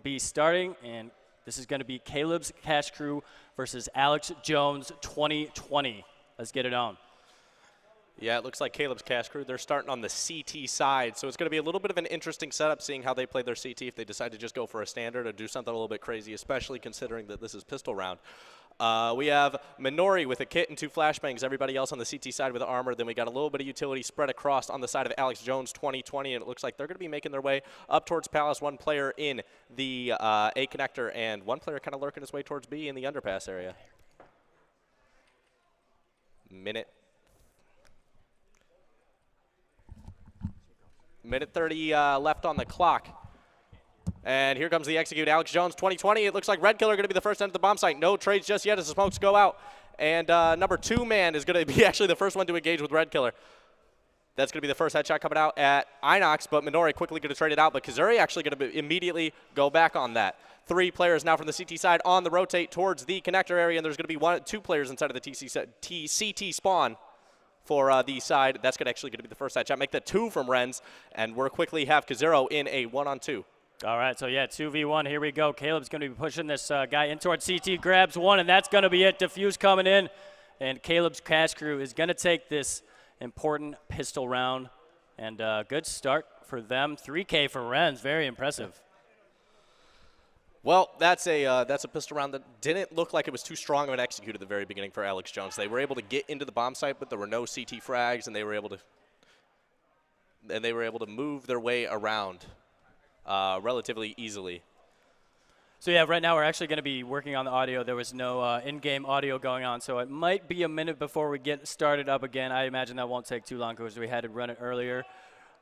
be starting, and this is going to be Caleb's Cash Crew versus Alex Jones 2020. Let's get it on. Yeah, it looks like Caleb's Cash Crew. They're starting on the CT side, so it's going to be a little bit of an interesting setup seeing how they play their CT if they decide to just go for a standard or do something a little bit crazy, especially considering that this is pistol round. We have Minori with a kit and 2 flashbangs, everybody else on the CT side with armor. Then we got a little bit of utility spread across on the side of Alex Jones 2020, and it looks like they're going to be making their way up towards Palace. One player in the A connector and one player kind of lurking his way towards B in the underpass area. Minute 30 left on the clock. And here comes the execute. Alex Jones, 2020. It looks like Red Killer going to be the first to enter the bomb site. No trades just yet as the smokes go out. And number 2 man is going to be actually the first one to engage with Red Killer. That's going to be the first headshot coming out at Inox, but Minori quickly going to trade it out. But Kazuri actually going to immediately go back on that. 3 players now from the CT side on the rotate towards the connector area, and there's going to be 2 players inside of the CT spawn for the side. That's going to be the first headshot. Make that 2 from Renz, and we're quickly have Kazuro in a 1-on-2. All right, so yeah, 2v1, here we go. Caleb's going to be pushing this guy in towards CT, grabs 1, and that's going to be it. Diffuse coming in, and Caleb's Cash Crew is going to take this important pistol round, and good start for them. 3K for Renz, very impressive. Well, that's a pistol round that didn't look like it was too strong of an execute at the very beginning for Alex Jones. They were able to get into the bomb site, but there were no CT frags, and they were able to move their way around relatively easily. So yeah, right now we're actually going to be working on the audio. There was no in-game audio going on, so it might be a minute before we get started up again. I imagine that won't take too long because we had to run it earlier.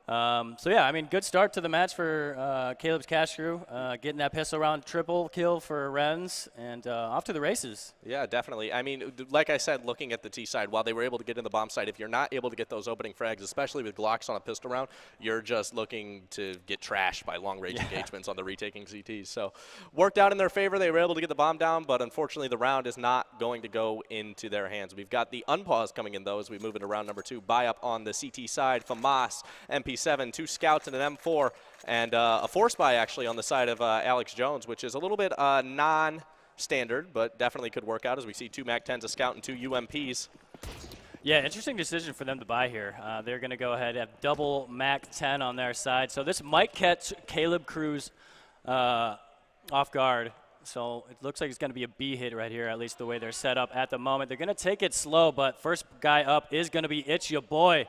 So yeah, I mean, good start to the match for Caleb's Cash Crew, getting that pistol round triple kill for Renz, and off to the races. Yeah, definitely. I mean, like I said, looking at the T side, while they were able to get in the bomb site, if you're not able to get those opening frags, especially with Glocks on a pistol round, you're just looking to get trashed by long-range engagements on the retaking CTs. So worked out in their favor. They were able to get the bomb down, but unfortunately the round is not going to go into their hands. We've got the unpause coming in, though, as we move into round number 2. Buy up on the CT side, FAMAS, MP7, 2 scouts and an M4, and a 4-spy actually on the side of Alex Jones, which is a little bit non-standard, but definitely could work out as we see 2 MAC-10s, a scout, and 2 UMPs. Yeah, interesting decision for them to buy here. They're going to go ahead and have double MAC-10 on their side. So this might catch Caleb Cruz off guard. So it looks like it's going to be a B hit right here, at least the way they're set up at the moment. They're going to take it slow, but first guy up is going to be It's Your Boy,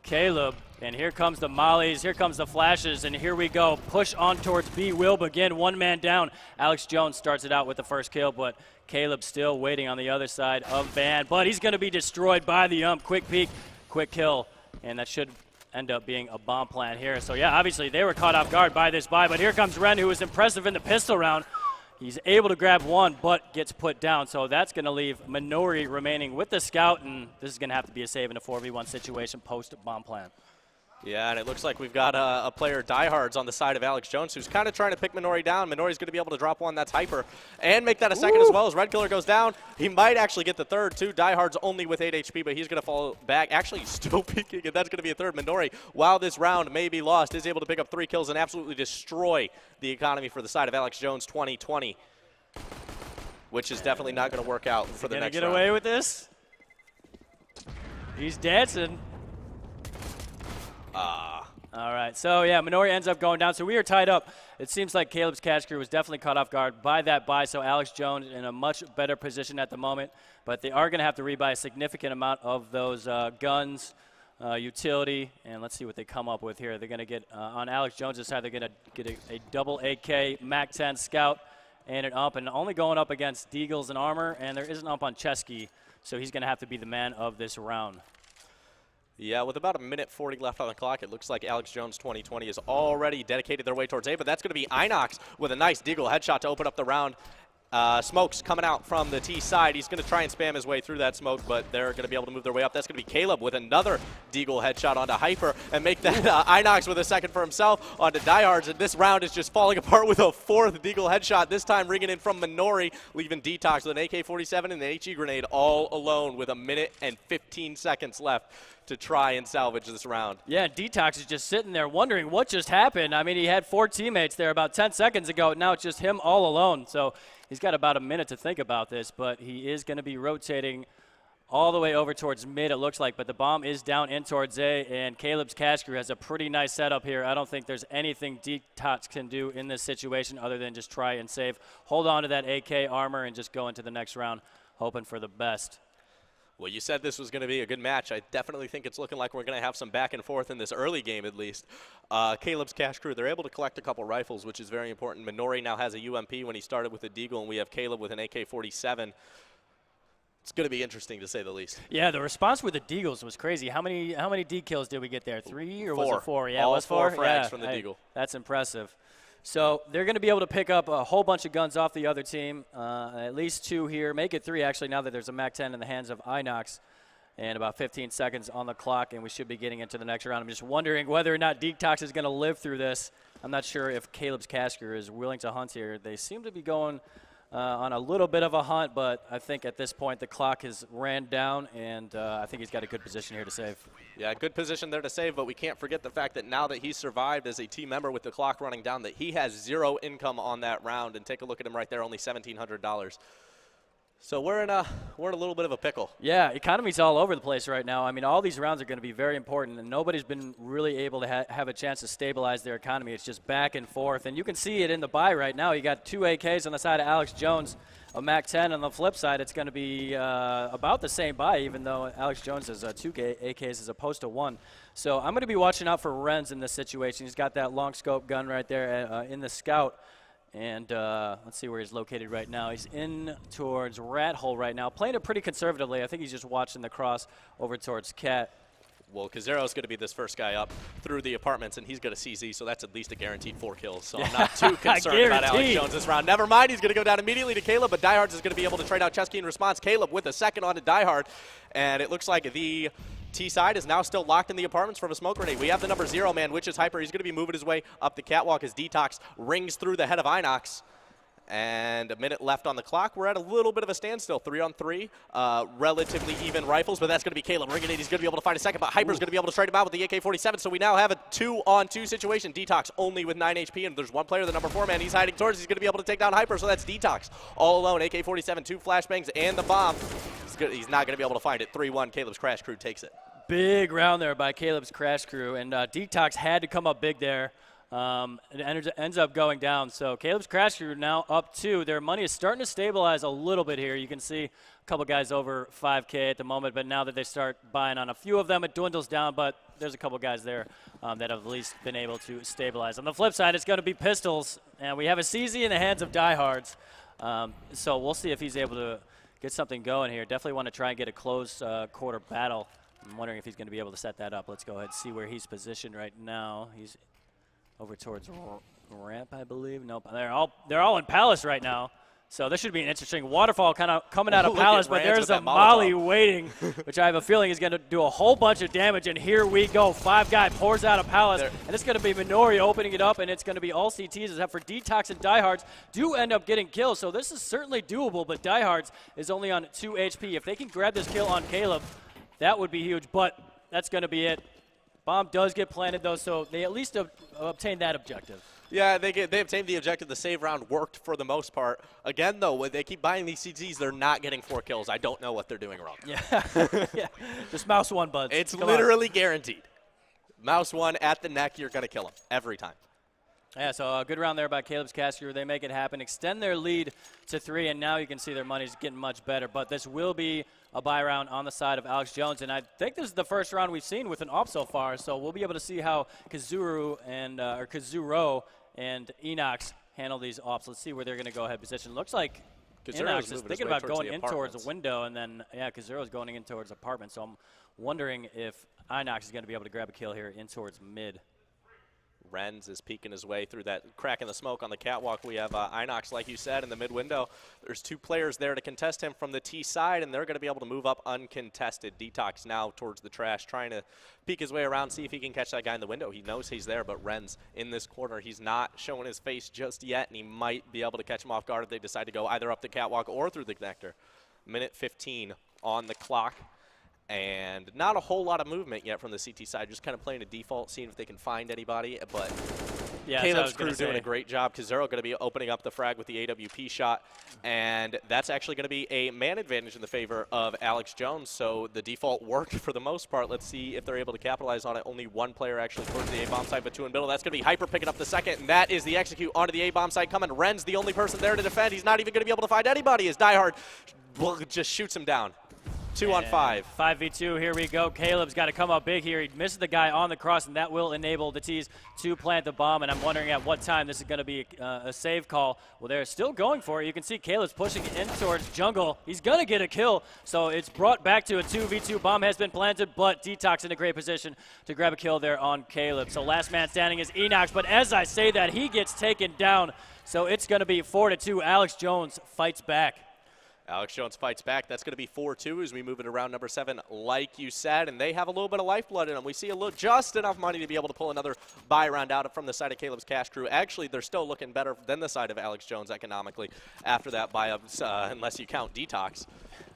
Caleb. And here comes the mollies, here comes the flashes, and here we go. Push on towards B will begin. 1 man down. Alex Jones starts it out with the first kill, but Caleb still waiting on the other side of Van. But he's going to be destroyed by the ump. Quick peek, quick kill, and that should end up being a bomb plant here. So yeah, obviously they were caught off guard by this buy, but here comes Ren, who was impressive in the pistol round. He's able to grab 1, but gets put down. So that's going to leave Minori remaining with the scout, and this is going to have to be a save in a 4v1 situation post-bomb plant. Yeah, and it looks like we've got a player diehards on the side of Alex Jones who's kind of trying to pick Minori down. Minori's going to be able to drop 1 that's hyper and make that a second as well as Red Killer goes down. He might actually get the third too. Diehards only with 8 HP, but he's going to fall back. Actually, he's still peeking, and that's going to be a third. Minori, while this round may be lost, is able to pick up 3 kills and absolutely destroy the economy for the side of Alex Jones 2020, which is definitely not going to work out for the next round. Gonna get away with this? He's dancing. All right, so yeah, Minori ends up going down. So we are tied up. It seems like Caleb's Cash Crew was definitely caught off guard by that buy, so Alex Jones in a much better position at the moment. But they are going to have to rebuy a significant amount of those guns, utility, and let's see what they come up with here. They're going to get, on Alex Jones' side, they're going to get a double AK MAC-10 scout and an ump, and only going up against Deagles and armor, and there is an ump on Chesky, so he's going to have to be the man of this round. Yeah, with about 1:40 left on the clock, it looks like Alex Jones 2020 has already dedicated their way towards A, but that's going to be Inox with a nice Deagle headshot to open up the round. Smokes coming out from the T side. He's going to try and spam his way through that smoke, but they're going to be able to move their way up. That's going to be Caleb with another Deagle headshot onto Hyper and make that Inox with a second for himself onto Diehards. And this round is just falling apart with a 4th Deagle headshot, this time ringing in from Minori, leaving Detox with an AK-47 and an HE grenade all alone with 1:15 left. to try and salvage this round. Yeah, Detox is just sitting there wondering what just happened. I mean, he had 4 teammates there about 10 seconds ago. Now it's just him all alone. So he's got about a minute to think about this, but he is going to be rotating all the way over towards mid, it looks like. But the bomb is down in towards A, and Kaleb'sCashCrew has a pretty nice setup here. I don't think there's anything Detox can do in this situation other than just try and save. Hold on to that AK armor and just go into the next round hoping for the best. Well, you said this was going to be a good match. I definitely think it's looking like we're going to have some back and forth in this early game at least. Kaleb'sCashCrew, they're able to collect a couple rifles, which is very important. Minori now has a UMP when he started with a Deagle, and we have Kaleb with an AK-47. It's going to be interesting to say the least. Yeah, the response with the Deagles was crazy. How many D kills did we get there? 3 or 4. was it 4? Yeah, all it was 4 4 frags from the Deagle. That's impressive. So they're going to be able to pick up a whole bunch of guns off the other team, at least 2 here. Make it 3, actually, now that there's a MAC-10 in the hands of Inox. And about 15 seconds on the clock, and we should be getting into the next round. I'm just wondering whether or not Detox is going to live through this. I'm not sure if Kaleb'sCashCrew is willing to hunt here. They seem to be going on a little bit of a hunt, but I think at this point the clock has ran down, and I think he's got a good position here to save. Yeah, good position there to save, but we can't forget the fact that now that he's survived as a team member with the clock running down, that he has 0 income on that round. And take a look at him right there, only $1,700. So we're in a little bit of a pickle. Yeah, economy's all over the place right now. I mean, all these rounds are going to be very important, and nobody's been really able to have a chance to stabilize their economy. It's just back and forth, and you can see it in the buy right now. You got 2 AKs on the side of Alex Jones, a MAC-10. On the flip side, it's going to be about the same buy, even though Alex Jones has 2 AKs as opposed to 1. So I'm going to be watching out for Renz in this situation. He's got that long scope gun right there in the scout. And let's see where he's located right now. He's in towards Rat Hole right now, playing it pretty conservatively. I think he's just watching the cross over towards Cat. Well, Kazero's going to be this first guy up through the apartments, and he's going to CZ, so that's at least a guaranteed 4 kills. So I'm not too concerned about Alex Jones this round. Never mind, he's going to go down immediately to Kaleb, but Diehards is going to be able to trade out Chesky in response. Kaleb with a second on to Diehard, and it looks like the T side is now still locked in the apartments from a smoke grenade. We have the number 0 man, which is Hyper. He's going to be moving his way up the catwalk as Detox rings through the head of Inox. And a minute left on the clock. We're at a little bit of a standstill. 3-on-3, relatively even rifles, but that's going to be Kaleb ringing it. He's going to be able to find a second, but Hyper's going to be able to trade him out with the AK-47. So we now have a 2-on-2 situation. Detox only with 9 HP, and there's one player, the number 4 man, he's hiding towards. He's going to be able to take down Hyper, so that's Detox all alone. AK-47, 2 flashbangs, and the bomb. He's not going to be able to find it. 3-1. Kaleb'sCashCrew takes it. Big round there by Kaleb'sCashCrew, and Detox had to come up big there. It ends up going down. So Kaleb'sCashCrew now up 2. Their money is starting to stabilize a little bit here. You can see a couple guys over 5K at the moment, but now that they start buying on a few of them, it dwindles down, but there's a couple guys there that have at least been able to stabilize. On the flip side, it's going to be Pistols, and we have a CZ in the hands of Diehards. So we'll see if he's able to get something going here. Definitely want to try and get a close quarter battle. I'm wondering if he's going to be able to set that up. Let's go ahead and see where he's positioned right now. He's over towards ramp, I believe. Nope, they're all in Palace right now. So this should be an interesting waterfall kind of coming out of Palace, but there's a Molly waiting, which I have a feeling is going to do a whole bunch of damage. And here we go. 5 guy pours out of Palace, and it's going to be Minori opening it up, and it's going to be all CTs except for Detox and Diehards do end up getting kills. So this is certainly doable, but Diehards is only on 2 HP. If they can grab this kill on Kaleb, that would be huge, but that's going to be it. Bomb does get planted, though, so they at least obtain that objective. Yeah, they obtained the objective. The save round worked for the most part. Again, though, when they keep buying these CZs, they're not getting 4 kills. I don't know what they're doing wrong. Yeah, yeah. Just mouse 1, buds. It's literally guaranteed. Mouse 1 at the neck, you're going to kill him every time. Yeah, so a good round there by Kaleb'sCashCrew. They make it happen, extend their lead to 3, and now you can see their money's getting much better. But this will be a buy round on the side of Alex Jones, and I think this is the first round we've seen with an op so far. So we'll be able to see how Kazuro and Enox handle these ops. Let's see where they're going to go ahead position. Looks like Enox is thinking about going in towards a window, and then Kazuro's going in towards apartment. So I'm wondering if Inox is going to be able to grab a kill here in towards mid. Renz is peeking his way through that crack in the smoke on the catwalk. We have Inox, like you said, in the mid window. There's 2 players there to contest him from the T side, and they're going to be able to move up uncontested. Detox now towards the trash, trying to peek his way around, see if he can catch that guy in the window. He knows he's there, but Renz in this corner, he's not showing his face just yet, and he might be able to catch him off guard if they decide to go either up the catwalk or through the connector. Minute 15 on the clock. And not a whole lot of movement yet from the CT side, just kind of playing a default, seeing if they can find anybody. But yeah, Kaleb'sCashCrew doing a great job. Kazero going to be opening up the frag with the AWP shot, and that's actually going to be a man advantage in the favor of Alex Jones. So the default worked for the most part. Let's see if they're able to capitalize on it. Only one player actually towards the A-bomb site, but two in middle. That's going to be Hyper picking up the second, and that is the execute onto the A-bomb site coming. Ren's the only person there to defend. He's not even going to be able to find anybody as Die Hard just shoots him down. 2 on 5. 5v2, here we go. Caleb's got to come up big here. He misses the guy on the cross, and that will enable the T's to plant the bomb. And I'm wondering at what time this is going to be a save call. Well, they're still going for it. You can see Caleb's pushing in towards jungle. He's going to get a kill, so it's brought back to a 2v2. Bomb has been planted, but Detox in a great position to grab a kill there on Kaleb. So last man standing is Enox, but as I say that, he gets taken down. So it's going to be 4-2. Alex Jones fights back. Alex Jones fights back. That's going to be 4-2 as we move into round number 7, like you said, and they have a little bit of lifeblood in them. We see just enough money to be able to pull another buy round out from the side of Kaleb'sCashCrew. Actually, they're still looking better than the side of Alex Jones economically after that buy-up, unless you count Detox.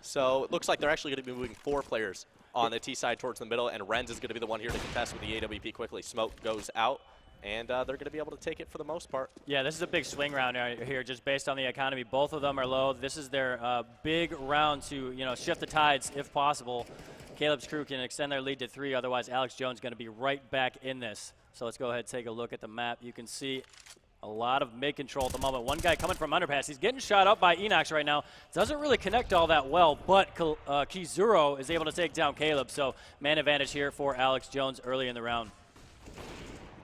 So it looks like they're actually going to be moving 4 players on the T side towards the middle, and Renz is going to be the one here to contest with the AWP quickly. Smoke goes out. And they're going to be able to take it for the most part. Yeah, this is a big swing round here, just based on the economy. Both of them are low. This is their big round to, shift the tides if possible. Kaleb'sCashCrew can extend their lead to 3. Otherwise, Alex Jones is going to be right back in this. So let's go ahead and take a look at the map. You can see a lot of mid control at the moment. One guy coming from underpass. He's getting shot up by Enox right now. Doesn't really connect all that well, but Kizuro is able to take down Kaleb. So man advantage here for Alex Jones early in the round.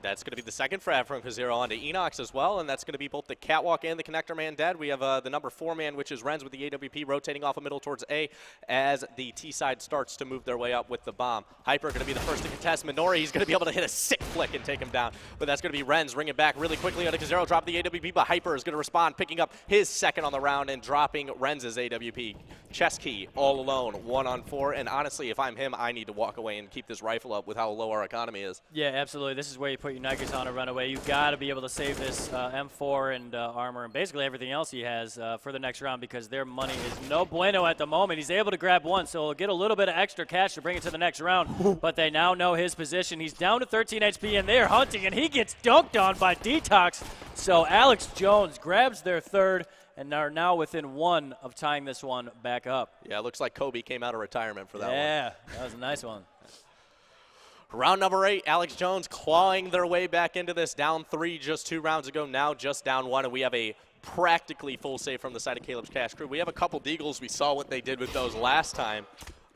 That's going to be the second frag from Kazero onto Enox as well, and that's going to be both the Catwalk and the Connector man dead. We have the number 4 man, which is Renz with the AWP, rotating off a middle towards A as the T side starts to move their way up with the bomb. Hyper going to be the first to contest. Minori, he's going to be able to hit a sick flick and take him down, but that's going to be Renz ringing back really quickly onto Kazero, drop the AWP, but Hyper is going to respond, picking up his second on the round and dropping Renz's AWP. Chess key all alone, 1 on 4, and honestly, if I'm him, I need to walk away and keep this rifle up with how low our economy is. Yeah, absolutely. This is where you put your Nikers on a runaway. You've got to be able to save this M4 and armor and basically everything else he has for the next round, because their money is no bueno at the moment. He's able to grab 1, so he'll get a little bit of extra cash to bring it to the next round, but they now know his position. He's down to 13 HP, and they're hunting, and he gets dunked on by Detox. So Alex Jones grabs their 3rd, and are now within 1 of tying this one back up. Yeah, it looks like Kobe came out of retirement for that one. Yeah, that was a nice one. Round number 8, Alex Jones clawing their way back into this, down 3 just 2 rounds ago, now just down 1, and we have a practically full save from the side of Kaleb'sCashCrew. We have a couple Deagles. We saw what they did with those last time,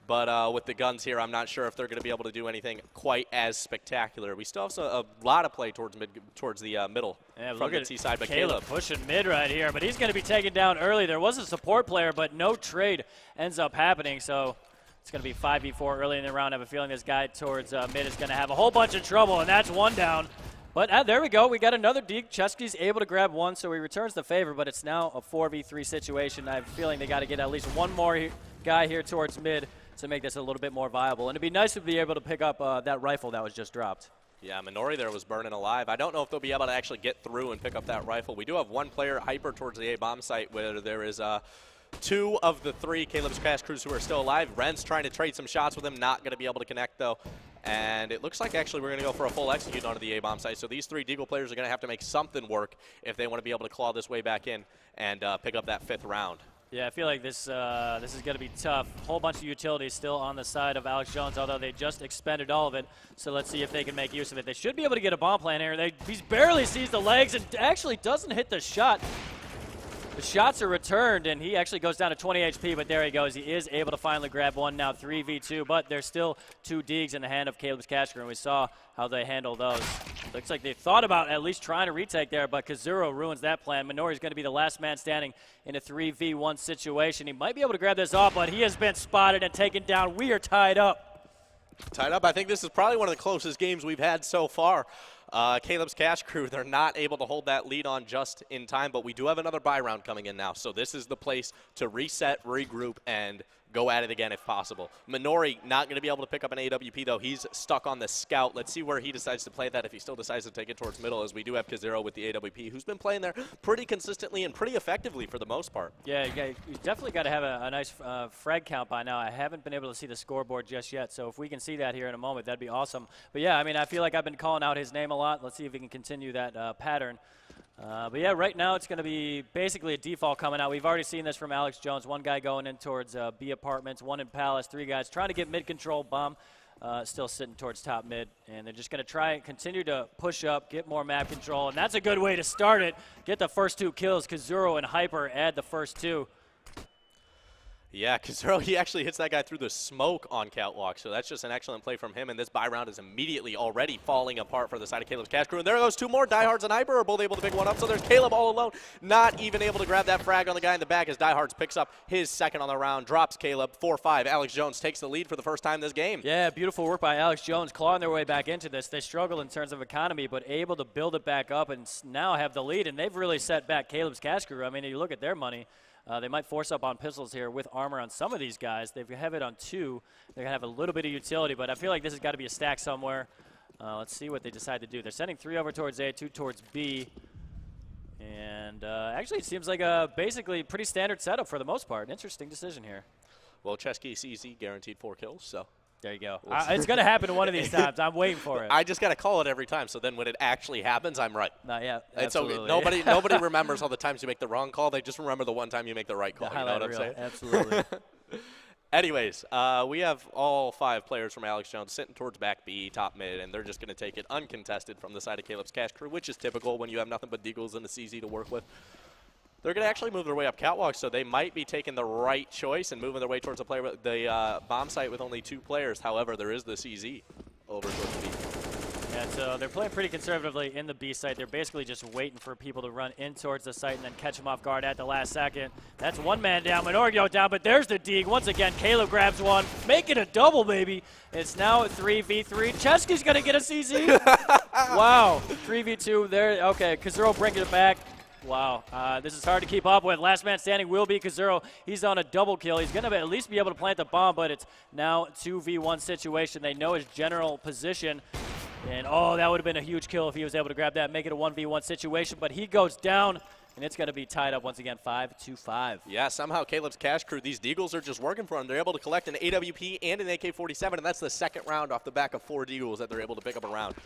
but with the guns here, I'm not sure if they're going to be able to do anything quite as spectacular. We still have a lot of play towards the middle from the T side, but Kaleb pushing mid right here, but he's going to be taken down early. There was a support player, but no trade ends up happening, so it's going to be 5v4 early in the round. I have a feeling this guy towards mid is going to have a whole bunch of trouble, and that's 1 down. But there we go. We got another Deag. Chesky's able to grab 1, so he returns the favor, but it's now a 4v3 situation. I have a feeling they got to get at least 1 more guy here towards mid to make this a little bit more viable. And it'd be nice to be able to pick up that rifle that was just dropped. Yeah, Minori there was burning alive. I don't know if they'll be able to actually get through and pick up that rifle. We do have 1 player, Hyper, towards the A-bomb site, where there is 2 of the 3 Kaleb'sCashCrews who are still alive. Ren's trying to trade some shots with him, not going to be able to connect, though. And it looks like actually we're going to go for a full execute onto the A-bomb site. So these 3 Deagle players are going to have to make something work if they want to be able to claw this way back in and pick up that 5th round. Yeah, I feel like this is going to be tough. Whole bunch of utilities still on the side of Alex Jones, although they just expended all of it. So let's see if they can make use of it. They should be able to get a bomb plan here. He barely sees the legs and actually doesn't hit the shot. The shots are returned, and he actually goes down to 20 HP, but there he goes. He is able to finally grab 1 now, 3v2, but there's still 2 Deags in the hand of Kaleb'sCashCrew, and we saw how they handle those. Looks like they thought about at least trying to retake there, but Kazuro ruins that plan. Minori's going to be the last man standing in a 3v1 situation. He might be able to grab this off, but he has been spotted and taken down. We are tied up. Tied up. I think this is probably one of the closest games we've had so far. Kaleb'sCashCrew, they're not able to hold that lead on just in time, but we do have another buy round coming in now. So this is the place to reset, regroup, and go at it again if possible. Minori not going to be able to pick up an AWP, though. He's stuck on the scout. Let's see where he decides to play that, if he still decides to take it towards middle, as we do have K0 with the AWP, who's been playing there pretty consistently and pretty effectively for the most part. Yeah, you definitely got to have a nice frag count by now. I haven't been able to see the scoreboard just yet, so if we can see that here in a moment, that'd be awesome. But yeah, I mean, I feel like I've been calling out his name a lot. Let's see if we can continue that pattern. But yeah, right now it's going to be basically a default coming out. We've already seen this from Alex Jones. One guy going in towards B apartments, one in Palace, 3 guys trying to get mid control. Bomb still sitting towards top mid. And they're just going to try and continue to push up, get more map control. And that's a good way to start it. Get the first 2 kills. Kazuro and Hyper add the first 2. Yeah, Kazuro, he actually hits that guy through the smoke on Catwalk, so that's just an excellent play from him, and this buy round is immediately already falling apart for the side of Caleb's Cash Crew. And there goes 2 more. Diehards and Hyper are both able to pick one up, so there's Caleb all alone, not even able to grab that frag on the guy in the back as Diehards picks up his second on the round, drops Caleb 4-5. Alex Jones takes the lead for the first time this game. Yeah, beautiful work by Alex Jones, clawing their way back into this. They struggled in terms of economy, but able to build it back up and now have the lead, and they've really set back Caleb's Cash Crew. I mean, if you look at their money, they might force up on pistols here with armor on some of these guys. They have it on 2. They're going to have a little bit of utility, but I feel like this has got to be a stack somewhere. Let's see what they decide to do. They're sending 3 over towards A, 2 towards B. And actually, it seems like a basically pretty standard setup for the most part. An interesting decision here. Well, Chesky CZ guaranteed 4 kills, so. There you go. It's going to happen one of these times. I'm waiting for it. I just got to call it every time, so then when it actually happens, I'm right. Not yet. It's okay. Nobody remembers all the times you make the wrong call. They just remember the one time you make the right call. You know what I'm saying? Absolutely. Anyways, we have all 5 players from Alex Jones sitting towards back B, top mid, and they're just going to take it uncontested from the side of Caleb's Cash Crew, which is typical when you have nothing but Deagles and a CZ to work with. They're going to actually move their way up Catwalk, so they might be taking the right choice and moving their way towards the bomb site with only 2 players. However, there is the CZ over towards the B. Yeah, so they're playing pretty conservatively in the B site. They're basically just waiting for people to run in towards the site and then catch them off guard at the last second. That's 1 man down, Menorgio down, but there's the Deeg. Once again, Caleb grabs one. Make it a double, baby. It's now a 3v3. Chesky's going to get a CZ. Wow, 3v2 there. Okay, Kazuro bringing it back. Wow, this is hard to keep up with. Last man standing will be Kazuro. He's on a double kill. He's going to at least be able to plant the bomb, but it's now 2v1 situation. They know his general position. And, oh, that would have been a huge kill if he was able to grab that, make it a 1v1 situation. But he goes down, and it's going to be tied up once again, 5-5. Yeah, somehow Caleb's Cash Crew, these Deagles are just working for him. They're able to collect an AWP and an AK-47, and that's the second round off the back of 4 Deagles that they're able to pick up a round.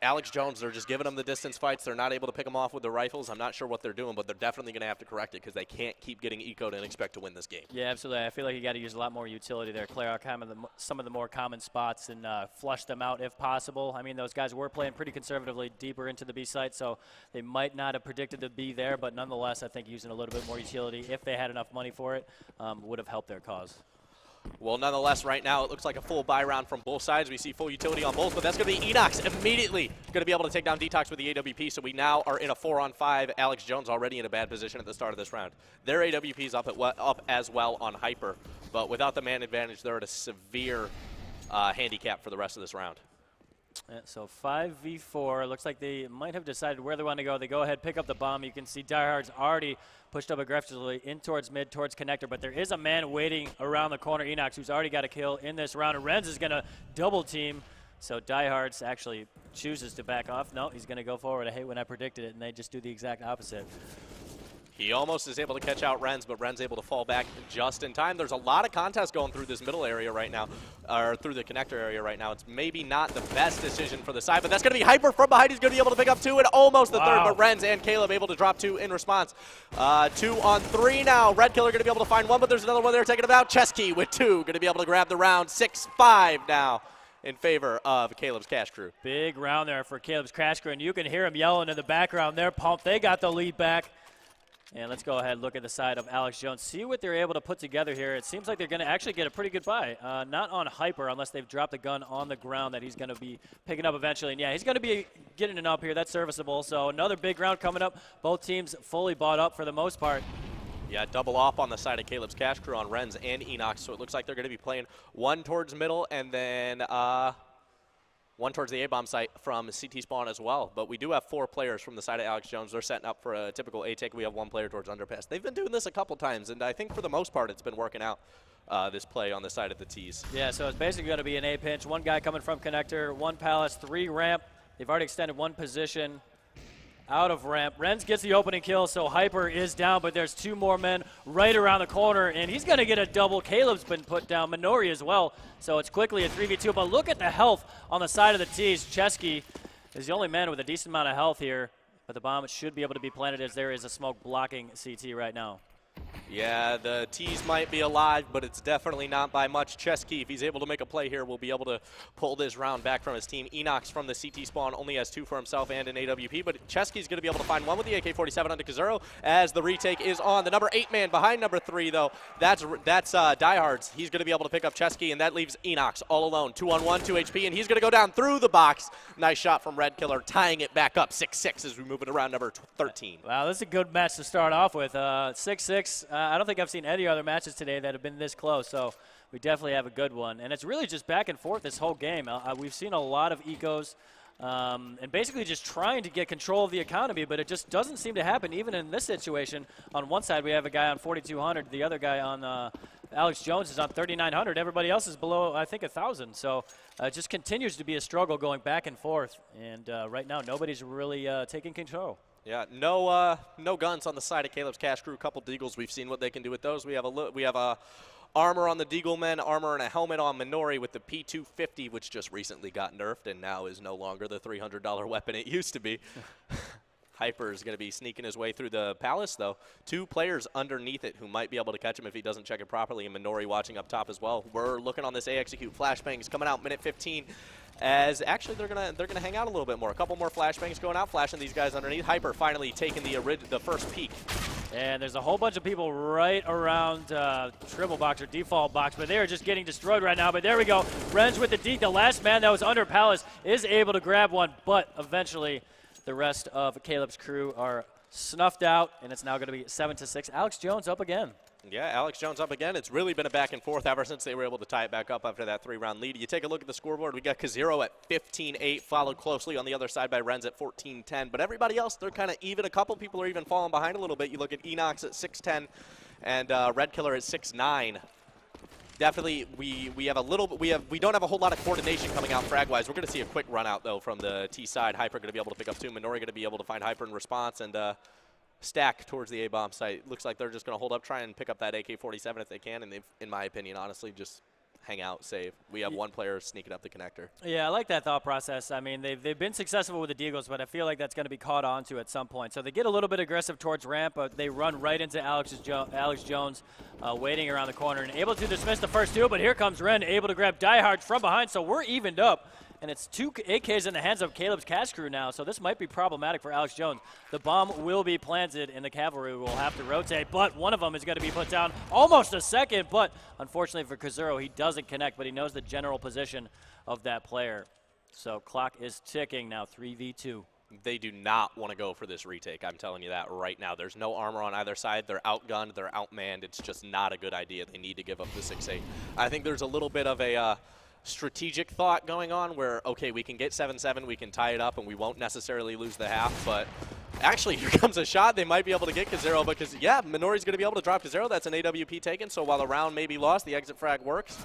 Alex Jones, they're just giving them the distance fights. They're not able to pick them off with the rifles. I'm not sure what they're doing, but they're definitely going to have to correct it because they can't keep getting eco'd and expect to win this game. Yeah, absolutely. I feel like you got to use a lot more utility there, clear out kind of some of the more common spots and flush them out if possible. I mean, those guys were playing pretty conservatively deeper into the B site, so they might not have predicted to be there, but nonetheless, I think using a little bit more utility, if they had enough money for it, would have helped their cause. Well, nonetheless, right now it looks like a full buy round from both sides. We see full utility on both, but that's going to be Enox immediately going to be able to take down Detox with the AWP, so we now are in a 4-on-5. Alex Jones already in a bad position at the start of this round. Their AWP's up as well on Hyper, but without the man advantage, they're at a severe handicap for the rest of this round. Yeah, so 5v4. Looks like they might have decided where they want to go. They go ahead, pick up the bomb. You can see Diehard's already pushed up aggressively in towards mid, towards connector, but there is a man waiting around the corner, Enox, who's already got a kill in this round, and Renz is going to double team. So Diehard's actually chooses to back off. No, he's going to go forward. I hate when I predicted it, and they just do the exact opposite. He almost is able to catch out Renz, but Renz able to fall back just in time. There's a lot of contests going through this middle area right now, or through the connector area right now. It's maybe not the best decision for the side, but that's going to be Hyper from behind. He's going to be able to pick up 2 and almost the third, but Renz and Caleb able to drop 2 in response. 2-on-3 now. Red Killer going to be able to find 1, but there's another one there taking him out. Chesky with 2, going to be able to grab the round. 6-5 now in favor of Caleb's Cash Crew. Big round there for Caleb's Cash Crew, and you can hear him yelling in the background. They're pumped. They got the lead back. And let's go ahead and look at the side of Alex Jones, see what they're able to put together here. It seems like they're going to actually get a pretty good buy. Not on Hyper unless they've dropped the gun on the ground that he's going to be picking up eventually. And yeah, he's going to be getting it up here. That's serviceable. So another big round coming up. Both teams fully bought up for the most part. Yeah, double off on the side of Caleb's Cash Crew on Renz and Enox. So it looks like they're going to be playing 1 towards middle and then One towards the A-bomb site from CT spawn as well. But we do have 4 players from the side of Alex Jones. They're setting up for a typical A-take. We have 1 player towards underpass. They've been doing this a couple times, and I think for the most part it's been working out, this play on the side of the T's. Yeah, so it's basically going to be an A pinch. 1 guy coming from connector, 1 palace, 3 ramp. They've already extended 1 position out of ramp. Renz gets the opening kill, so Hyper is down, but there's 2 more men right around the corner, and he's going to get a double. Kaleb's been put down, Minori as well, so it's quickly a 3v2. But look at the health on the side of the T's. Chesky is the only man with a decent amount of health here, but the bomb should be able to be planted as there is a smoke blocking CT right now. Yeah, the T's might be alive, but it's definitely not by much. Chesky, if he's able to make a play here, will be able to pull this round back from his team. Enox from the CT spawn only has 2 for himself and an AWP, but Chesky's going to be able to find 1 with the AK-47 under Kazuro as the retake is on. The number 8 man behind number 3, though, that's Diehards. He's going to be able to pick up Chesky, and that leaves Enox all alone. 2-on-1, 2 HP, and he's going to go down through the box. Nice shot from Red Killer, tying it back up 6-6 as we move it around number 13. Wow, this is a good match to start off with. 6-6. I don't think I've seen any other matches today that have been this close, so we definitely have a good one. And it's really just back and forth this whole game. We've seen a lot of ecos and basically just trying to get control of the economy, but it just doesn't seem to happen even in this situation. On one side, we have a guy on 4,200. The other guy on Alex Jones is on 3,900. Everybody else is below, I think, 1,000. So it just continues to be a struggle going back and forth. And right now, nobody's really taking control. Yeah, no guns on the side of Kaleb's Cash Crew. A couple Deagles. We've seen what they can do with those. We have a armor on the Deagle men, armor and a helmet on Minori with the P250, which just recently got nerfed and now is no longer the $300 weapon it used to be. Hyper is going to be sneaking his way through the palace, though. 2 players underneath it who might be able to catch him if he doesn't check it properly, and Minori watching up top as well. We're looking on this A execute. Flashbangs coming out minute 15. As actually they're gonna hang out a little bit more. A couple more flashbangs going out, flashing these guys underneath. Hyper finally taking the first peek. And there's a whole bunch of people right around triple box or default box, but they are just getting destroyed right now. But there we go. Renz with the deke. The last man that was under Palace is able to grab one, but eventually the rest of Kaleb's crew are snuffed out, and it's now going to be 7-6. Alex Jones up again. Yeah, Alex Jones up again. It's really been a back and forth ever since they were able to tie it back up after that 3-round lead. You take a look at the scoreboard. We got Kazero at 15-8, followed closely on the other side by Renz at 14-10. But everybody else, they're kind of even. A couple people are even falling behind a little bit. You look at Enox at 6-10 and Red Killer at 6-9. Definitely, we don't have a whole lot of coordination coming out frag-wise. We're going to see a quick run out though from the T side. Hyper going to be able to pick up 2. Minori going to be able to find Hyper in response and stack towards the A-bomb site. Looks like they're just going to hold up, try and pick up that AK-47 if they can, and they've, in my opinion, honestly, just hang out, save. We have 1 player sneaking up the connector. Yeah, I like that thought process. I mean, they've been successful with the Deagles, but I feel like that's going to be caught on to at some point. So they get a little bit aggressive towards ramp, but they run right into Alex Jones waiting around the corner and able to dismiss the first 2, but here comes Ren, able to grab Diehard from behind, so we're evened up. And it's 2 AKs in the hands of Kaleb's Cash Crew now, so this might be problematic for Alex Jones. The bomb will be planted, and the cavalry will have to rotate, but one of them is going to be put down almost a second, but unfortunately for Kazuro, he doesn't connect, but he knows the general position of that player. So clock is ticking now, 3v2. They do not want to go for this retake. I'm telling you that right now. There's no armor on either side. They're outgunned. They're outmanned. It's just not a good idea. They need to give up the 6-8. I think there's a little bit of a strategic thought going on where, okay, we can get 7-7, we can tie it up, and we won't necessarily lose the half, but actually here comes a shot. They might be able to get Kazero because, yeah, Minori's going to be able to drop Kazero. That's an AWP taken, so while the round may be lost, the exit frag works.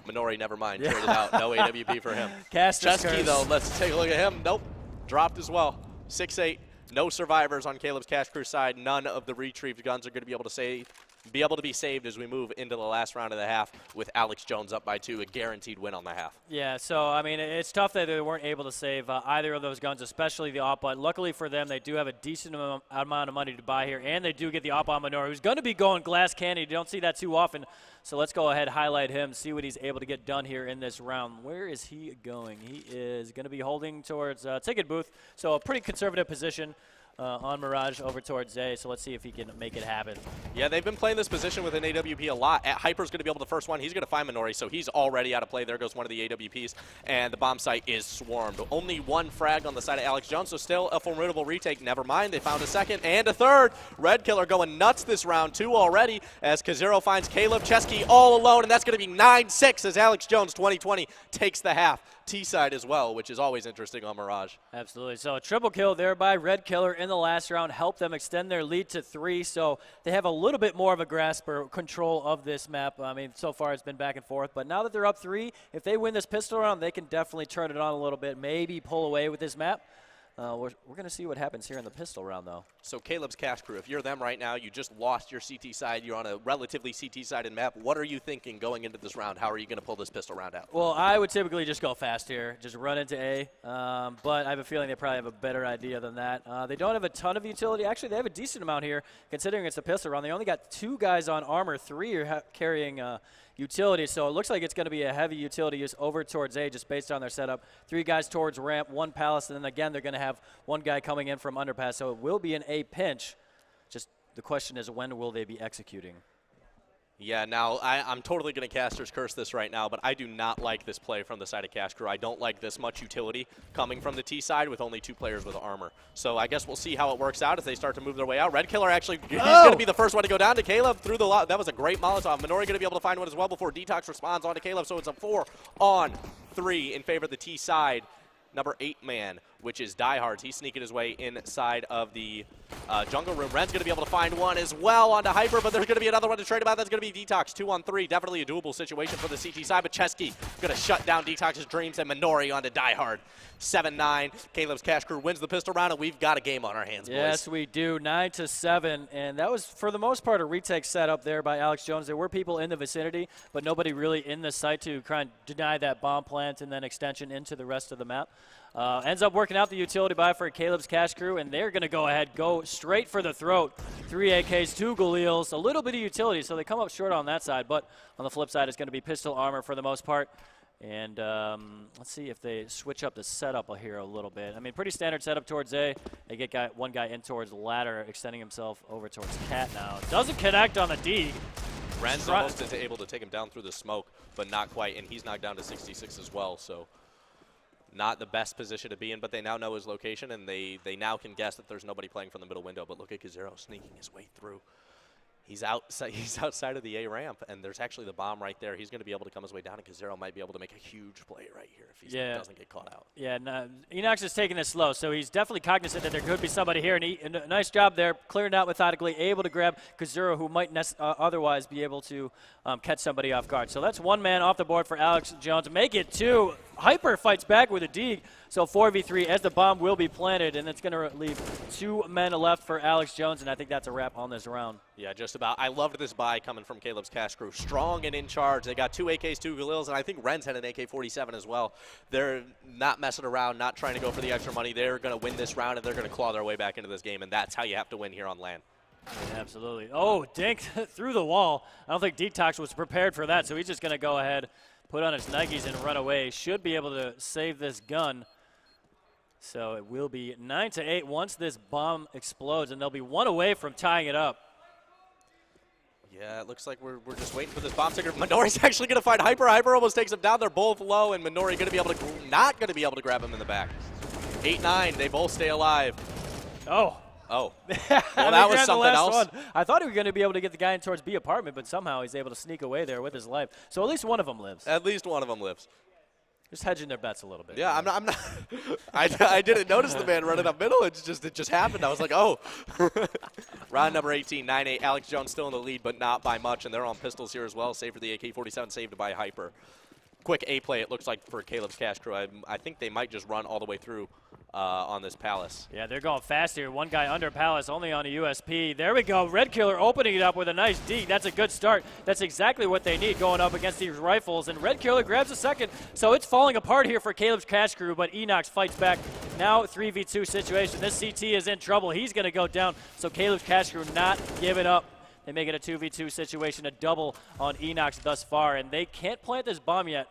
Minori, never mind, traded out. No AWP for him. Chesky, though, let's take a look at him. Nope, dropped as well. 6-8, no survivors on Kaleb's Cash Crew side. None of the retrieved guns are going to be able to be saved as we move into the last round of the half with Alex Jones up by 2, a guaranteed win on the half. Yeah, so, I mean, it's tough that they weren't able to save either of those guns, especially the op, but luckily for them, they do have a decent amount of money to buy here, and they do get the op on Minori, who's going to be going glass candy. You don't see that too often, so let's go ahead, highlight him, see what he's able to get done here in this round. Where is he going? He is going to be holding towards ticket booth, so a pretty conservative position. On Mirage over towards Zay, so let's see if he can make it happen. Yeah, they've been playing this position with an AWP a lot. Hyper's going to be able to first one. He's going to find Minori, so he's already out of play. There goes one of the AWPs, and the bomb site is swarmed. Only 1 frag on the side of Alex Jones, so still a formidable retake. Never mind, they found a second and a third. Red Killer going nuts this round, 2 already, as Kazero finds Kaleb Chesky all alone, and that's going to be 9-6 as Alex Jones 2020 takes the half. T side as well, which is always interesting on Mirage. Absolutely. So a triple kill there by Red Killer in the last round helped them extend their lead to 3. So they have a little bit more of a grasp or control of this map. I mean, so far it's been back and forth. But now that they're up 3, if they win this pistol round, they can definitely turn it on a little bit, maybe pull away with this map. We're going to see what happens here in the pistol round, though. So Caleb's Cash Crew, if you're them right now, you just lost your CT side. You're on a relatively CT-sided map. What are you thinking going into this round? How are you going to pull this pistol round out? Well, I would typically just go fast here, just run into A. But I have a feeling they probably have a better idea than that. They don't have a ton of utility. Actually, they have a decent amount here, considering it's a pistol round. They only got 2 guys on armor. 3 are carrying utility, so it looks like it's going to be a heavy utility use over towards A just based on their setup. 3 guys towards ramp, 1 palace, and then again they're going to have 1 guy coming in from underpass, so it will be an A pinch. Just the question is, when will they be executing? Yeah, now I'm totally going to Caster's Curse this right now, but I do not like this play from the side of Cash Crew. I don't like this much utility coming from the T side with only 2 players with armor. So I guess we'll see how it works out as they start to move their way out. Red Killer actually, he's going to be the first one to go down to Caleb through the lot. That was a great Molotov. Minori going to be able to find one as well before Detox responds onto Caleb. So it's a 4-on-3 in favor of the T side. Number 8 man, which is Diehards. He's sneaking his way inside of the jungle room. Ren's going to be able to find one as well onto Hyper, but there's going to be another one to trade about. That's going to be Detox. 2-on-3. Definitely a doable situation for the CT side, but Chesky going to shut down Detox's dreams, and Minori onto Diehard. 7-9. Caleb's Cash Crew wins the pistol round, and we've got a game on our hands, boys. Yes, we do. 9-7, and that was, for the most part, a retake setup there by Alex Jones. There were people in the vicinity, but nobody really in the site to try and deny that bomb plant and then extension into the rest of the map. Ends up working out the utility buy for Caleb's Cash Crew, and they're going to go ahead, go straight for the throat. 3 AKs, 2 Galils, a little bit of utility, so they come up short on that side, but on the flip side, it's going to be pistol armor for the most part. And let's see if they switch up the setup here a little bit. I mean, pretty standard setup towards A. They get one guy in towards the ladder, extending himself over towards Cat now. Doesn't connect on the D. Ren's almost able to take him down through the smoke, but not quite, and he's knocked down to 66 as well, so not the best position to be in, but they now know his location, and they now can guess that there's nobody playing from the middle window. But look at Kazero sneaking his way through. He's outside of the A ramp, and there's actually the bomb right there. He's going to be able to come his way down, and Kazero might be able to make a huge play right here if he doesn't get caught out. Yeah, no, Enox is taking this slow, so he's definitely cognizant that there could be somebody here, and a nice job there, clearing out methodically, able to grab Kazero, who might otherwise be able to catch somebody off guard. So that's 1 man off the board for Alex Jones. Make it 2. Hyper fights back with a D, so 4v3 as the bomb will be planted, and it's going to leave 2 men left for Alex Jones, and I think that's a wrap on this round. Yeah, just about. I loved this buy coming from Caleb's Cash Crew. Strong and in charge. They got 2 AKs, 2 Galils, and I think Ren's had an AK-47 as well. They're not messing around, not trying to go for the extra money. They're going to win this round, and they're going to claw their way back into this game, and that's how you have to win here on LAN. Yeah, absolutely. Oh, Dink through the wall. I don't think Detox was prepared for that, so he's just going to go ahead, put on his Nikes and run away. Should be able to save this gun. So it will be 9-8 once this bomb explodes, and they'll be 1 away from tying it up. Yeah, it looks like we're just waiting for this bomb sticker. Minori's actually going to find Hyper. Hyper almost takes him down. They're both low, and Minori going to be able to not going to be able to grab him in the back. 8-9. They both stay alive. Oh. Oh. Well, that was something else. One. I thought he was going to be able to get the guy in towards B apartment, but somehow he's able to sneak away there with his life. So at least one of them lives. At least one of them lives. Just hedging their bets a little bit. Yeah, I'm not. I didn't notice the man running up middle. It just happened. I was like, oh. Round number 18, 9-8. Alex Jones still in the lead, but not by much, and they're on pistols here as well. Save for the AK-47, saved by Hyper. Quick A play, it looks like, for Caleb's Cash Crew. I think they might just run all the way through on this Palace. Yeah, they're going fast here. 1 guy under Palace, only on a USP. There we go. Red Killer opening it up with a nice D. That's a good start. That's exactly what they need going up against these rifles. And Red Killer grabs a second. So it's falling apart here for Caleb's Cash Crew, but Enox fights back. Now 3v2 situation. This CT is in trouble. He's going to go down. So Caleb's Cash Crew not giving up. They make it a 2v2 situation, a double on Enox thus far. And they can't plant this bomb yet,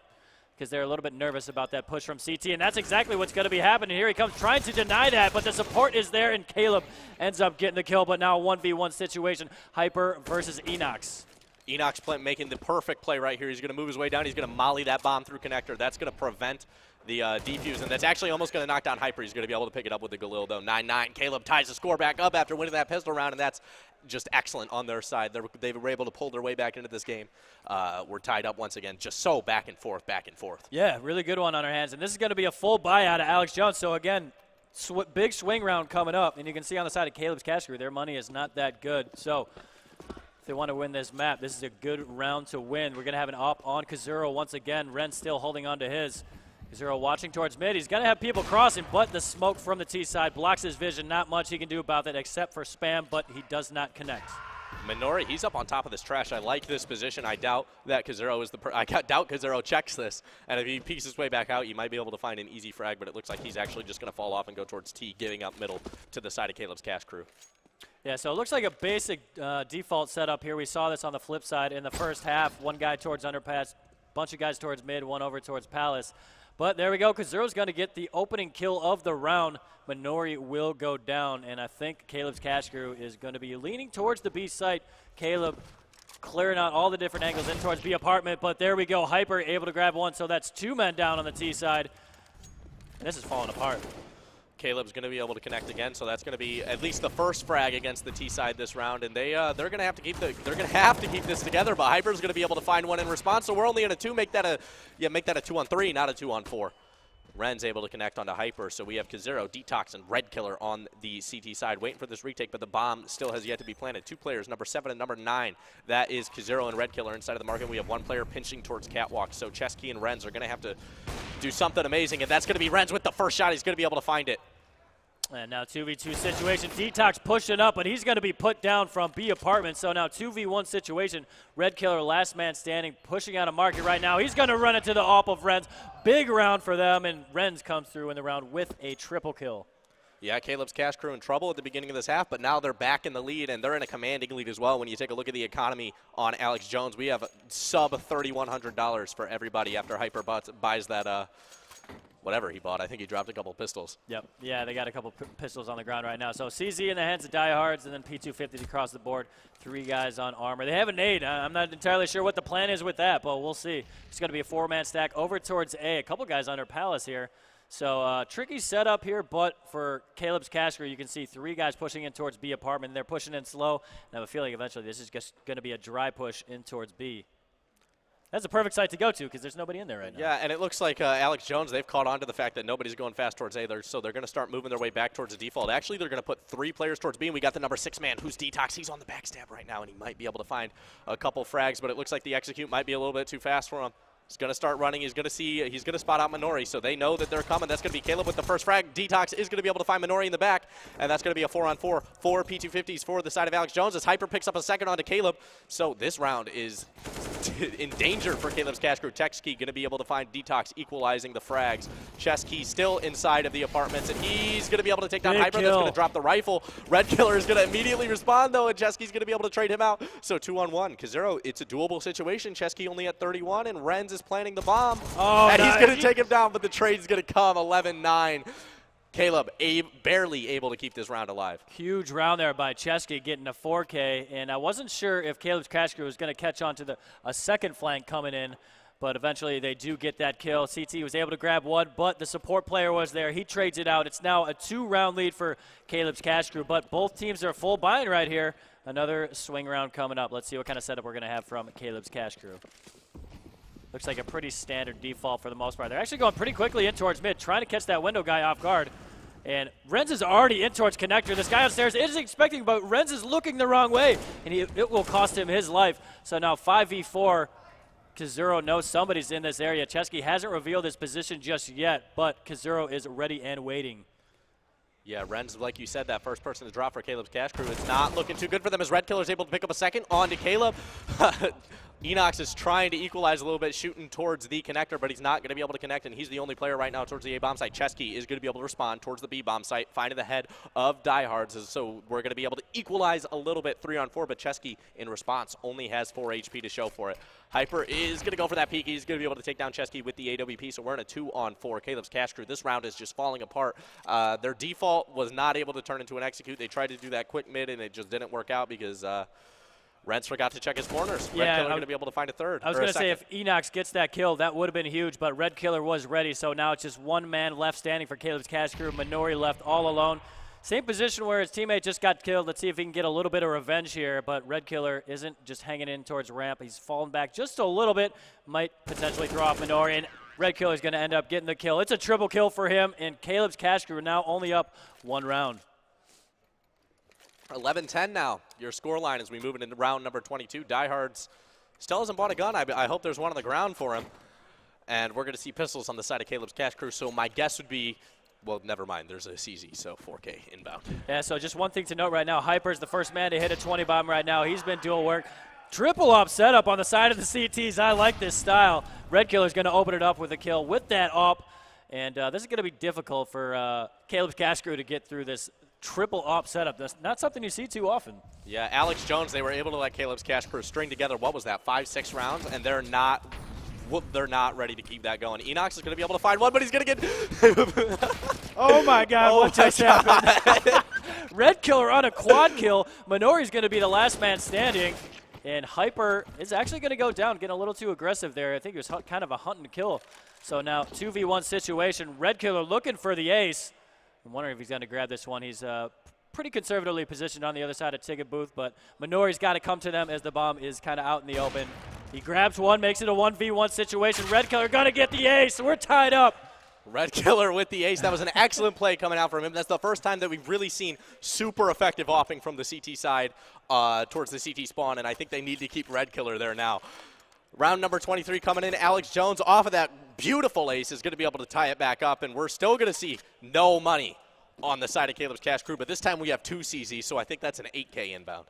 because they're a little bit nervous about that push from CT, and that's exactly what's going to be happening. Here he comes trying to deny that, but the support is there, and Caleb ends up getting the kill, but now a 1v1 situation, Hyper versus Enox. Enox making the perfect play right here. He's going to move his way down. He's going to molly that bomb through connector. That's going to prevent the defuse, and that's actually almost going to knock down Hyper. He's going to be able to pick it up with the Galil, though. 9-9. Caleb ties the score back up after winning that pistol round, and that's just excellent on their side. They were able to pull their way back into this game. We're tied up once again, just so back and forth, back and forth. Yeah, really good one on our hands, and this is going to be a full buyout of Alex Jones. So, again, big swing round coming up, and you can see on the side of Kaleb'sCashCrew, their money is not that good. So if they want to win this map, this is a good round to win. We're going to have an op on KaZeero once again. Ren still holding on to his. KaZeero watching towards mid. He's going to have people crossing, but the smoke from the T side blocks his vision. Not much he can do about that except for spam, but he does not connect. Minori, he's up on top of this trash. I like this position. I doubt that KaZeero is I doubt KaZeero checks this, and if he peeks his way back out, you might be able to find an easy frag, but it looks like he's actually just going to fall off and go towards T, giving up middle to the side of Kaleb'sCashCrew. Yeah, so it looks like a basic default setup here. We saw this on the flip side in the first half. One guy towards underpass, bunch of guys towards mid, one over towards Palace. But there we go. KaZeero's going to get the opening kill of the round. Minori will go down, and I think Kaleb'sCashCrew is going to be leaning towards the B site. Caleb clearing out all the different angles in towards B apartment, but there we go. Hyper able to grab one, so that's 2 men down on the T side. And this is falling apart. Caleb's going to be able to connect again, so that's going to be at least the first frag against the T side this round, and they're going to have to keep this together. But Hyper's going to be able to find one in response, so we're only in a 2. Make that a 2-on-3, not a 2-on-4. Ren's able to connect onto Hyper, so we have KaZeero, Detox, and Red Killer on the CT side, waiting for this retake, but the bomb still has yet to be planted. 2 players, number 7 and number 9. That is KaZeero and Red Killer inside of the market. We have 1 player pinching towards Catwalk, so Chesky and Ren's are going to have to do something amazing, and that's going to be Ren's with the first shot. He's going to be able to find it. And now 2v2 situation. Detox pushing up, but he's going to be put down from B apartment. So now 2v1 situation. Red Killer, last man standing, pushing out a market right now. He's going to run into the AWP of Ren's. Big round for them, and Ren's comes through in the round with a triple kill. Yeah, Kaleb'sCashCrew in trouble at the beginning of this half, but now they're back in the lead, and they're in a commanding lead as well. When you take a look at the economy on Alex Jones, we have sub $3,100 for everybody after Hyper buys that whatever he bought. I think he dropped a couple pistols. Yep. Yeah, they got a couple pistols on the ground right now. So CZ in the hands of Diehards, and then P250 across the board. 3 guys on armor. They have a nade. I'm not entirely sure what the plan is with that, but we'll see. It's going to be a 4-man stack over towards A. A couple guys under Palace here. So tricky setup here, but for Kaleb'sCashCrew, you can see 3 guys pushing in towards B apartment. They're pushing in slow, and I have a feeling eventually this is just going to be a dry push in towards B. That's a perfect site to go to because there's nobody in there right now. Yeah, and it looks like Alex Jones, they've caught on to the fact that nobody's going fast towards A, so they're going to start moving their way back towards the default. Actually, they're going to put 3 players towards B, and we got the number 6 man who's Detox. He's on the backstab right now, and he might be able to find a couple frags, but it looks like the execute might be a little bit too fast for him. He's going to start running. He's going to spot out Minori, so they know that they're coming. That's going to be Caleb with the first frag. Detox is going to be able to find Minori in the back, and that's going to be a 4-on-4. 4 P250s for the side of Alex Jones as Hyper picks up a second onto Caleb. So this round is in danger for Kaleb'sCashCrew. Techski going to be able to find Detox equalizing the frags. Chesky still inside of the apartments, and he's going to be able to take down Big Hyper. kill. That's going to drop the rifle. Red Killer is going to immediately respond, though, and Chesky's going to be able to trade him out. So 2-on-1. KaZeero, it's a doable situation. Chesky only at 31, and Ren's is planting the bomb. Oh, and he's going to take him down, but the trade's going to come 11-9. Caleb barely able to keep this round alive. Huge round there by Chesky getting a 4K, and I wasn't sure if Kaleb'sCashCrew was going to catch on to a second flank coming in, but eventually they do get that kill. CT was able to grab one, but the support player was there. He trades it out. It's now a 2-round lead for Kaleb'sCashCrew, but both teams are full buying right here. Another swing round coming up. Let's see what kind of setup we're going to have from Kaleb'sCashCrew. Looks like a pretty standard default for the most part. They're actually going pretty quickly in towards mid, trying to catch that window guy off guard. And Renz is already in towards connector. This guy upstairs is expecting, but Renz is looking the wrong way, and it will cost him his life. So now 5v4. KaZeero knows somebody's in this area. Chesky hasn't revealed his position just yet, but KaZeero is ready and waiting. Yeah, Ren's, like you said, that first person to drop for Kaleb'sCashCrew. It's not looking too good for them as Red Killer's able to pick up a second on to Caleb. Enox is trying to equalize a little bit, shooting towards the connector, but he's not going to be able to connect, and he's the only player right now towards the A-bomb site. Chesky is going to be able to respond towards the B-bomb site, finding the head of Diehards, so we're going to be able to equalize a little bit 3-on-4, but Chesky, in response, only has 4 HP to show for it. Hyper is going to go for that peek. He's going to be able to take down Chesky with the AWP, so we're in a 2-on-4. Kaleb'sCashCrew, this round is just falling apart. Their default was not able to turn into an execute. They tried to do that quick mid, and it just didn't work out because Rents forgot to check his corners. Yeah, Red Killer going to be able to find a third. I was going to say, if Enox gets that kill, that would have been huge, but Red Killer was ready, so now it's just one man left standing for Caleb's Cash Crew. Minori left all alone. Same position where his teammate just got killed. Let's see if he can get a little bit of revenge here, but Red Killer isn't just hanging in towards ramp. He's fallen back just a little bit, might potentially throw off Minori, and Red Killer is going to end up getting the kill. It's a triple kill for him, and Caleb's Cash Crew now only up 1 round. 11-10 now, your score line as we move into round number 22. Diehards still hasn't bought a gun. I hope there's one on the ground for him. And we're going to see pistols on the side of Caleb's Cash Crew. So my guess would be, well, never mind. There's a CZ, so 4K inbound. Yeah, so just one thing to note right now. Hyper's the first man to hit a 20 bomb right now. He's been doing work. Triple up setup on the side of the CTs. I like this style. Red Killer's going to open it up with a kill with that up. And this is going to be difficult for Caleb's Cash Crew to get through this triple op setup. That's not something you see too often. Yeah, Alex Jones, they were able to let Caleb's Cash Crew string together, what was that, 5-6 rounds, and they're not ready to keep that going. Enox is going to be able to find one, but he's going to get oh my god, what just happened? Red Killer on a quad kill. Minori's going to be the last man standing, and Hyper is actually going to go down, getting a little too aggressive there. I think it was kind of a hunt and kill. So now 2v1 situation. Red Killer looking for the ace. I'm wondering if he's going to grab this one. He's pretty conservatively positioned on the other side of Ticket Booth, but Minori's got to come to them as the bomb is kind of out in the open. He grabs one, makes it a 1v1 situation. Red Killer going to get the ace. We're tied up. Red Killer with the ace. That was an excellent play coming out from him. That's the first time that we've really seen super effective offing from the CT side towards the CT spawn, and I think they need to keep Red Killer there now. Round number 23 coming in. Alex Jones off of that beautiful ace is going to be able to tie it back up, and we're still going to see no money on the side of Caleb's Cash Crew, but this time we have 2 CZs, so I think that's an 8K inbound.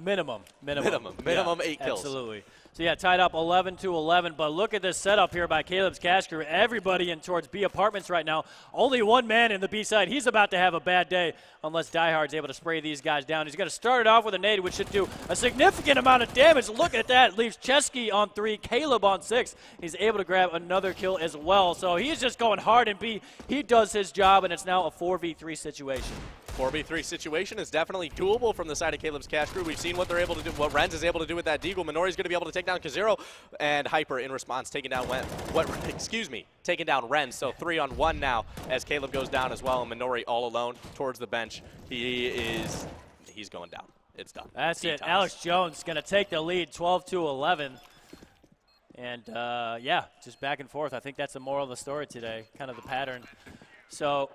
Minimum yeah, 8 kills. Absolutely. So yeah, tied up 11-11, but look at this setup here by Caleb's Cash Crew. Everybody in towards B apartments right now. Only one man in the B side. He's about to have a bad day unless Diehard's able to spray these guys down. He's going to start it off with a nade, which should do a significant amount of damage. Look at that. Leaves Chesky on 3, Caleb on 6. He's able to grab another kill as well. So he's just going hard in B. He does his job, and it's now a 4v3 situation. 4v3 situation is definitely doable from the side of Caleb's Cash Crew. We've seen what they're able to do, what Renz is able to do with that deagle. Minori's going to be able to take down Kazero, and Hyper in response taking down taking down Renz. So 3-on-1 now as Caleb goes down as well, and Minori all alone towards the bench. He's going down. It's done. That's it. Alex Jones going to take the lead, 12-11. And yeah, just back and forth. I think that's the moral of the story today, kind of the pattern. So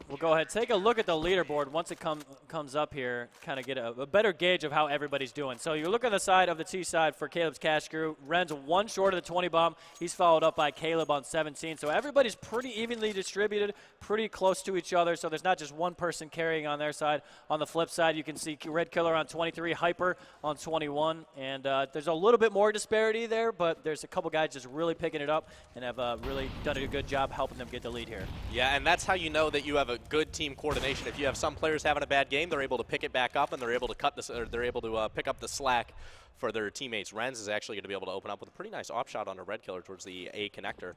we'll go ahead, take a look at the leaderboard once it comes up here, kind of get a better gauge of how everybody's doing. So you look on the side of the T side for Caleb's Cash Crew. Ren's 1 short of the 20 bomb. He's followed up by Caleb on 17. So everybody's pretty evenly distributed, pretty close to each other. So there's not just one person carrying on their side. On the flip side, you can see Red Killer on 23, Hyper on 21. And there's a little bit more disparity there, but there's a couple guys just really picking it up and have really done a good job helping them get the lead here. Yeah, and that's how you know that you have a good team coordination. If you have some players having a bad game, they're able to pick it back up, and they're able to pick up the slack for their teammates. Renz is actually going to be able to open up with a pretty nice op shot on a Red Killer towards the A connector.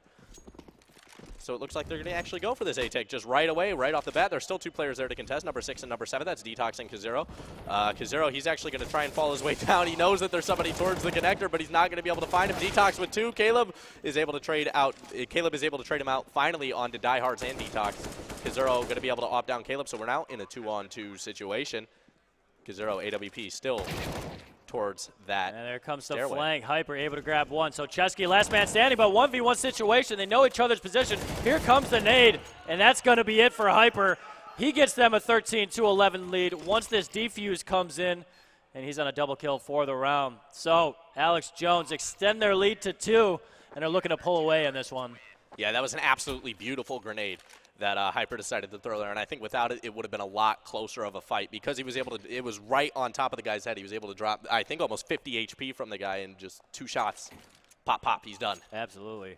So it looks like they're going to actually go for this A-take just right away, right off the bat. There's still 2 players there to contest, number 6 and number 7. That's Detox and Kazero. Kazero, he's actually going to try and fall his way down. He knows that there's somebody towards the connector, but he's not going to be able to find him. Detox with 2. Caleb is able to trade out. Caleb is able to trade him out finally onto Diehards and Detox. Kazero going to be able to opt down Caleb, so we're now in a 2-on-2 situation. Kazero, AWP still towards that. And there comes the stairway. flank. Hyper able to grab one. So Chesky, last man standing, but 1v1 situation. They know each other's position. Here comes the nade, and that's going to be it for Hyper. He gets them a 13-11 lead once this defuse comes in, and he's on a double kill for the round. So Alex Jones extend their lead to 2, and they're looking to pull away in this one. Yeah, that was an absolutely beautiful grenade that Hyper decided to throw there, and I think without it, it would have been a lot closer of a fight because he was able to, it was right on top of the guy's head. He was able to drop, I think, almost 50 HP from the guy in just 2 shots. Pop, pop, he's done. Absolutely.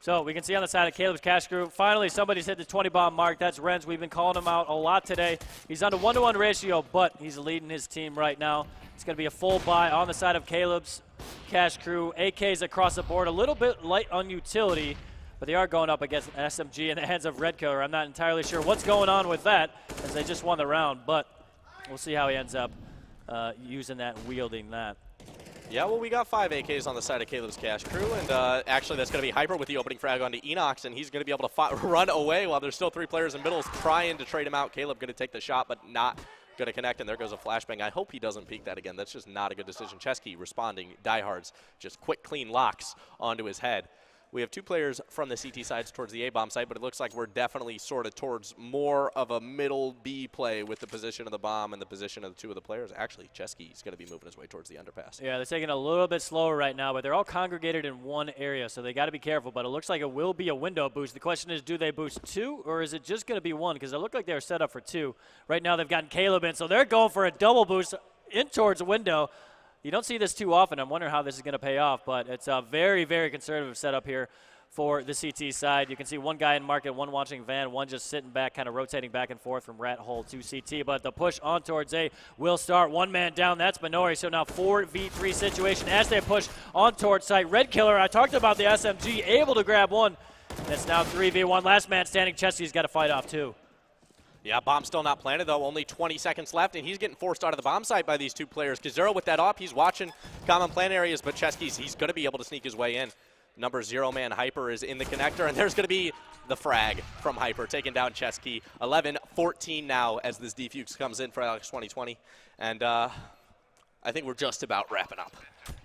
So we can see on the side of Caleb's Cash Crew, finally somebody's hit the 20 bomb mark. That's Renz. We've been calling him out a lot today. He's on a 1-to-1 ratio, but he's leading his team right now. It's going to be a full buy on the side of Caleb's Cash Crew. AKs across the board, a little bit light on utility, but they are going up against SMG in the hands of Red Killer. I'm not entirely sure what's going on with that as they just won the round, but we'll see how he ends up using that, wielding that. Yeah, well, we got 5 AKs on the side of Caleb's Cash Crew, and actually that's going to be Hyper with the opening frag onto Enox, and he's going to be able to run away while there's still 3 players in middle trying to trade him out. Caleb going to take the shot, but not going to connect, and there goes a flashbang. I hope he doesn't peek that again. That's just not a good decision. Chesky responding, diehards, just quick, clean locks onto his head. We have 2 players from the CT sides towards the A-bomb site, but it looks like we're definitely sort of towards more of a middle B play with the position of the bomb and the position of the 2 of the players. Actually, Chesky's going to be moving his way towards the underpass. Yeah, they're taking a little bit slower right now, but they're all congregated in one area, so they got to be careful. But it looks like it will be a window boost. The question is, do they boost 2, or is it just going to be 1? Because it looked like they were set up for 2. Right now they've gotten Caleb in, so they're going for a double boost in towards a window. You don't see this too often. I'm wondering how this is going to pay off, but it's a very, very conservative setup here for the CT side. You can see 1 guy in market, 1 watching van, 1 just sitting back, kind of rotating back and forth from rat hole to CT. But the push on towards A will start. 1 man down, that's Minori. So now 4v3 situation as they push on towards site. Red Killer, I talked about the SMG, able to grab 1. It's now 3v1. Last man standing. Chesky's got to fight off 2. Yeah, bomb still not planted, though. Only 20 seconds left, and he's getting forced out of the bomb site by these 2 players. Kazuro with that op, he's watching common plan areas, but Chesky's, he's going to be able to sneak his way in. Number 0 man Hyper is in the connector, and there's going to be the frag from Hyper, taking down Chesky. 11-14 now as this defuse comes in for Alex 2020, and I think we're just about wrapping up.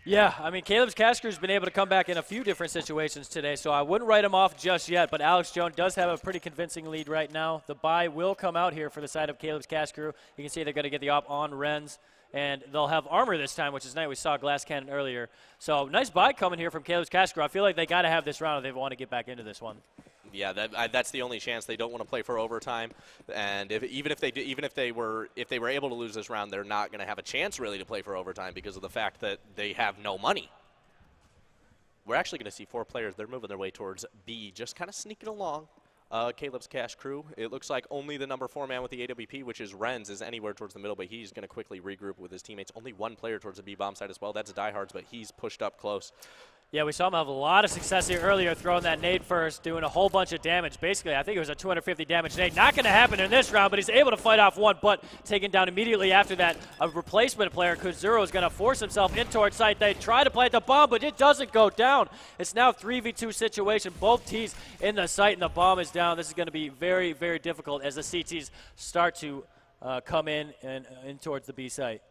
Yeah, I mean, Caleb's Cash Crew's been able to come back in a few different situations today, so I wouldn't write him off just yet, but Alex Jones does have a pretty convincing lead right now. The buy will come out here for the side of Caleb's Cash Crew. You can see they're going to get the op on Renz, and they'll have armor this time, which is nice. We saw glass cannon earlier. So nice buy coming here from Caleb's Cash Crew. I feel like they got to have this round if they want to get back into this one. Yeah, that's the only chance. They don't want to play for overtime, and even if they were able to lose this round, they're not going to have a chance really to play for overtime because of the fact that they have no money. We're actually going to see 4 players. They're moving their way towards B, just kind of sneaking along. Caleb's Cash Crew. It looks like only the number 4 man with the AWP, which is Renz, is anywhere towards the middle, but he's going to quickly regroup with his teammates. Only 1 player towards the B bomb side as well. That's Diehards, but he's pushed up close. Yeah, we saw him have a lot of success here earlier, throwing that nade first, doing a whole bunch of damage. Basically, I think it was a 250 damage nade. Not going to happen in this round, but he's able to fight off 1, but taken down immediately after that. A replacement player, Kuzuro, is going to force himself in towards site. They try to plant the bomb, but it doesn't go down. It's now 3v2 situation. Both T's in the site, and the bomb is down. This is going to be very, very difficult as the CTs start to come in and in towards the B site.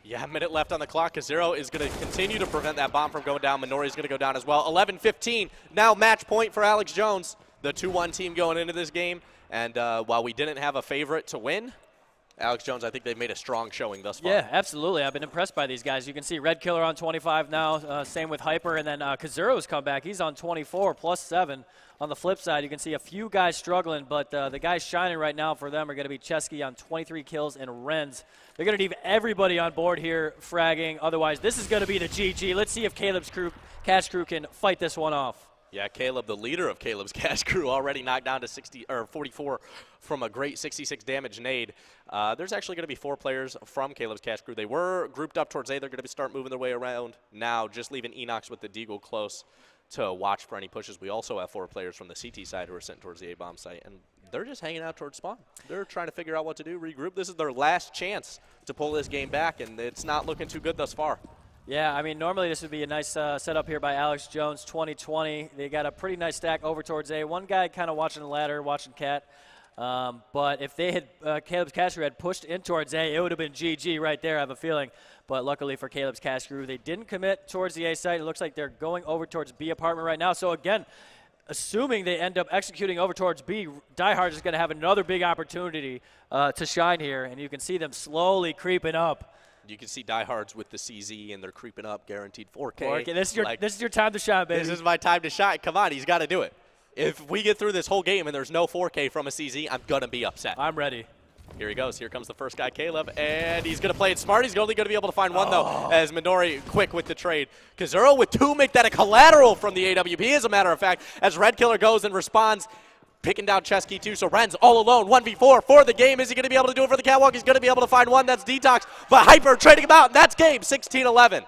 Yeah, a minute left on the clock. Kazuro is going to continue to prevent that bomb from going down. Minori is going to go down as well. 11-15. Now match point for Alex Jones, the 2-1 team going into this game. And while we didn't have a favorite to win, Alex Jones, I think they've made a strong showing thus far. Yeah, absolutely. I've been impressed by these guys. You can see Red Killer on 25 now. Same with Hyper. And then Kazuro's come back. He's on 24 plus 7. On the flip side, you can see a few guys struggling, but the guys shining right now for them are going to be Chesky on 23 kills and Renz. They're going to need everybody on board here fragging. Otherwise, this is going to be the GG. Let's see if Caleb's Cash Crew can fight this one off. Yeah, Caleb, the leader of Caleb's Cash Crew, already knocked down to 44 from a great 66 damage nade. There's actually going to be 4 players from Caleb's Cash Crew. They were grouped up towards A. They're going to start moving their way around now, just leaving Enox with the Deagle close to watch for any pushes. We also have 4 players from the CT side who are sent towards the A-bomb site, and they're just hanging out towards spawn. They're trying to figure out what to do, regroup. This is their last chance to pull this game back, and it's not looking too good thus far. Yeah, I mean, normally this would be a nice setup here by Alex Jones, 2020. They got a pretty nice stack over towards A. One guy kind of watching the ladder, watching Cat. But if they had Caleb's Cash Crew had pushed in towards A, it would have been GG right there, I have a feeling. But luckily for Caleb's Cash Crew, they didn't commit towards the A site. It looks like they're going over towards B apartment right now. So again, assuming they end up executing over towards B, Diehard is going to have another big opportunity to shine here. And you can see them slowly creeping up. You can see diehards with the CZ, and they're creeping up, guaranteed 4K. 4K. This is your time to shine, baby. This is my time to shine. Come on, he's got to do it. If we get through this whole game and there's no 4K from a CZ, I'm going to be upset. I'm ready. Here he goes. Here comes the first guy, Caleb, and he's going to play it smart. He's only going to be able to find 1, though, as Minori quick with the trade. Kazuro with 2, make that a collateral from the AWP, as a matter of fact, as Red Killer goes and responds, picking down Chesky, too. So Renz all alone, 1v4 for the game. Is he going to be able to do it for the catwalk? He's going to be able to find 1. That's Detox, but Hyper trading him out, and that's game, 16-11.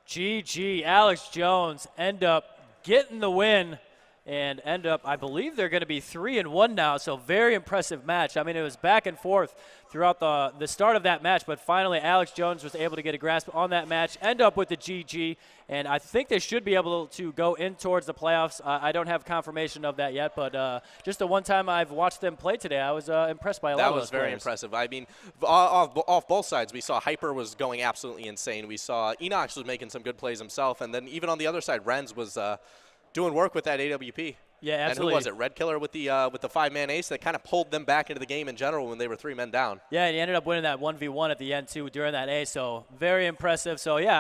GG. Alex Jones end up getting the win. and end up, I believe they're going to be 3-1 now, so very impressive match. I mean, it was back and forth throughout the start of that match, but finally Alex Jones was able to get a grasp on that match, end up with the GG, and I think they should be able to go in towards the playoffs. I don't have confirmation of that yet, but just the one time I've watched them play today, I was impressed by a lot of those That was very players. impressive. I mean, off both sides, we saw Hyper was going absolutely insane. We saw Enox was making some good plays himself, and then even on the other side, Renz was doing work with that AWP. Yeah, absolutely. And who was it? Red Killer with the 5-man ace that kind of pulled them back into the game in general when they were 3 men down. Yeah, and he ended up winning that 1v1 at the end too during that ace. So very impressive. So yeah.